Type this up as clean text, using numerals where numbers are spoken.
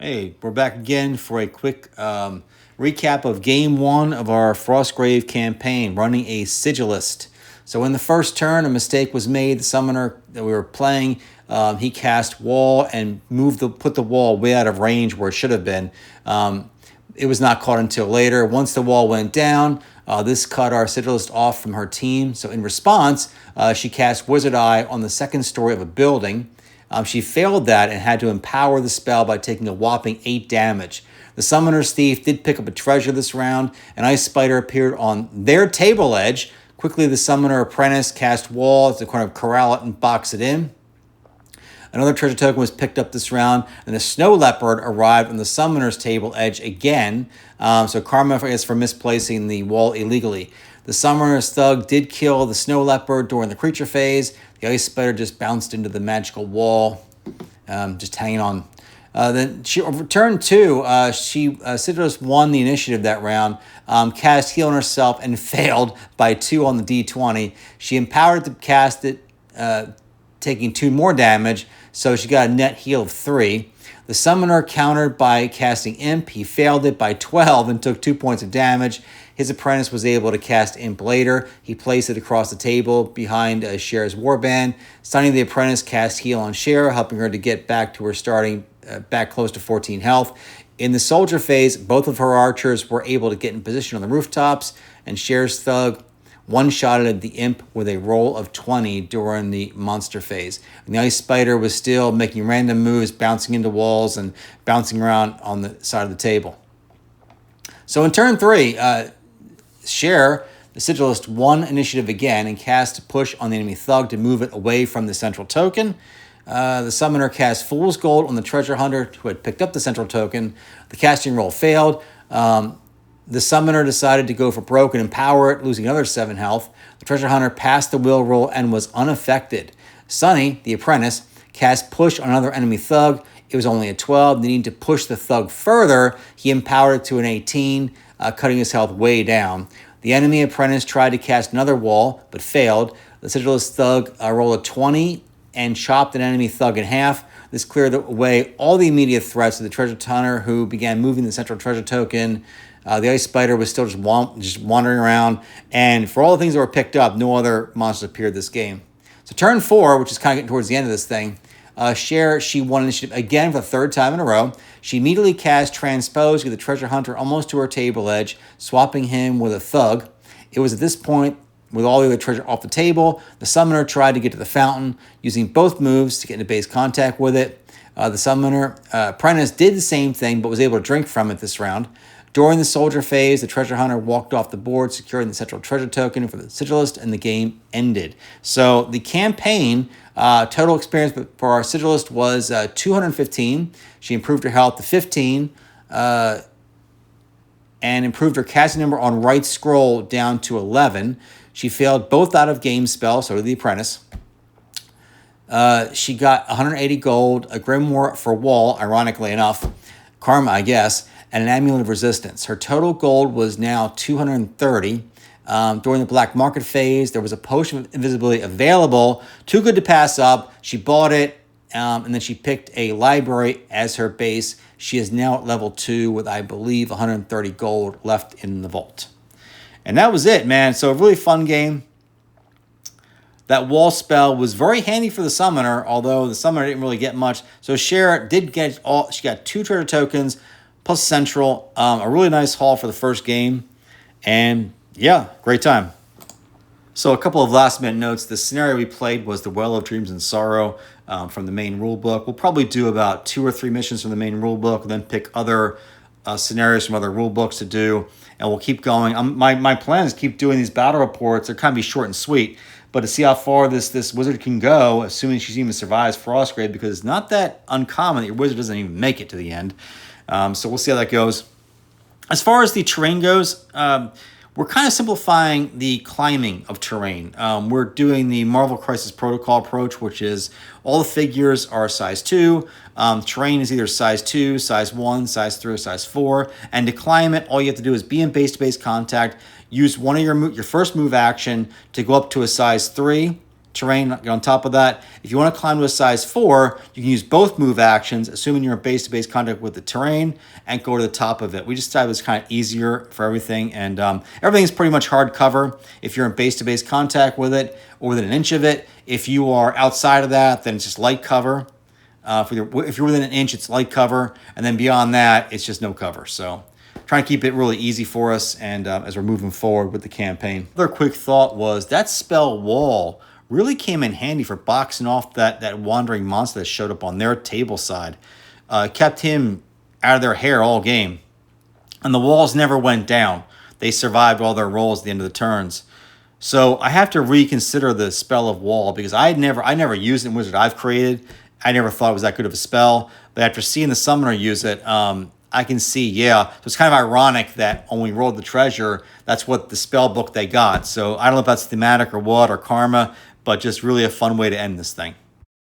Hey, we're back again for a quick recap of Game 1 of our Frostgrave campaign, running a Sigilist. So in the first turn, a mistake was made. The summoner that we were playing, he cast Wall and put the wall way out of range where it should have been. It was not caught until later. Once the wall went down, this cut our Sigilist off from her team. So in response, she cast Wizard Eye on the second story of a building. She failed that and had to empower the spell by taking a whopping 8 damage. The Summoner's Thief did pick up a treasure this round. An Ice Spider appeared on their table edge. Quickly, the Summoner Apprentice cast Wall to kind of corral it and box it in. Another treasure token was picked up this round, and the Snow Leopard arrived on the Summoner's table edge again. So karma, I guess, for misplacing the wall illegally. The Summoner's Thug did kill the Snow Leopard during the creature phase. The Ice Spider just bounced into the magical wall, just hanging on. Then she returned to, Sigilist won the initiative that round, cast Heal on herself and failed by 2 on the D20. She empowered to cast it, taking 2 more damage, so she got a net heal of 3. The Summoner countered by casting Imp. He failed it by 12 and took 2 points of damage. His apprentice was able to cast Imp later. He placed it across the table behind Cher's warband. Stunning the apprentice cast Heal on Cher, helping her to get back to her starting, back close to 14 health. In the soldier phase, both of her archers were able to get in position on the rooftops, and Cher's Thug one-shotted the Imp with a roll of 20 during the monster phase. And the Ice Spider was still making random moves, bouncing into walls and bouncing around on the side of the table. So in turn 3, Cher, the Sigilist, won initiative again and cast a push on the enemy Thug to move it away from the central token. The Summoner cast Fool's Gold on the Treasure Hunter who had picked up the central token. The casting roll failed. The Summoner decided to go for broke and empower it, losing another 7 health. The Treasure Hunter passed the will roll and was unaffected. Sunny, the Apprentice, cast Push on another enemy Thug. It was only a 12. Needing to push the Thug further, he empowered it to an 18, cutting his health way down. The enemy Apprentice tried to cast another wall, but failed. The Sigilist Thug rolled a 20 and chopped an enemy Thug in half. This cleared away all the immediate threats of the Treasure Hunter, who began moving the central treasure token. The Ice Spider was still just wandering around, and for all the things that were picked up, no other monsters appeared this game. So turn 4, which is kind of getting towards the end of this thing, Cher, she won initiative again for the 3rd time in a row. She immediately cast Transpose to get the Treasure Hunter almost to her table edge, swapping him with a Thug. It was at this point, with all the other treasure off the table, the Summoner tried to get to the fountain, using both moves to get into base contact with it. The Summoner Apprentice did the same thing, but was able to drink from it this round. During the soldier phase, the Treasure Hunter walked off the board, securing the central treasure token for the Sigilist, and the game ended. So the campaign, total experience for our Sigilist was 215. She improved her health to 15, and improved her casting number on right scroll down to 11. She failed both out of game spells, so did the Apprentice. She got 180 gold, a Grimoire for Wall, ironically enough, karma, I guess, and an Amulet of Resistance. Her total gold was now 230. During the black market phase, there was a potion of invisibility available. Too good to pass up. She bought it, and then she picked a library as her base. She is now at level 2 with, I believe, 130 gold left in the vault. And that was it, man. So a really fun game. That wall spell was very handy for the Summoner, although the Summoner didn't really get much. So Cher did get all. She got 2 treasure tokens, plus Central. A really nice haul for the first game. And yeah, great time. So a couple of last minute notes. The scenario we played was the Well of Dreams and Sorrow from the main rulebook. We'll probably do about 2 or 3 missions from the main rulebook and then pick other scenarios from other rulebooks to do. And we'll keep going. My plan is to keep doing these battle reports. They're kind of be short and sweet. But to see how far this wizard can go, assuming she even survives Frostgrave, because it's not that uncommon that your wizard doesn't even make it to the end. So we'll see how that goes. As far as the terrain goes, we're kind of simplifying the climbing of terrain. We're doing the Marvel Crisis Protocol approach, which is all the figures are size 2. Terrain is either size 2, size 1, size 3, or size 4. And to climb it, all you have to do is be in base-to-base contact, use one of your first move action to go up to a size 3, terrain on top of that. If you want to climb to a size 4, you can use both move actions, assuming you're in base-to-base contact with the terrain, and go to the top of it. We just thought it was kind of easier for everything, and everything is pretty much hard cover if you're in base-to-base contact with it, or within an inch of it. If you are outside of that, then it's just light cover. If you're within an inch, it's light cover, and then beyond that, it's just no cover. So trying to keep it really easy for us, and as we're moving forward with the campaign. Another quick thought was that spell Wall really came in handy for boxing off that wandering monster that showed up on their table side. Kept him out of their hair all game. And the walls never went down. They survived all their rolls at the end of the turns. So I have to reconsider the spell of Wall, because I never used it in Wizard I've created. I never thought it was that good of a spell. But after seeing the summoner use it, I can see, yeah. So it's kind of ironic that when we rolled the treasure, that's what the spell book they got. So I don't know if that's thematic or what, or karma, but just really a fun way to end this thing.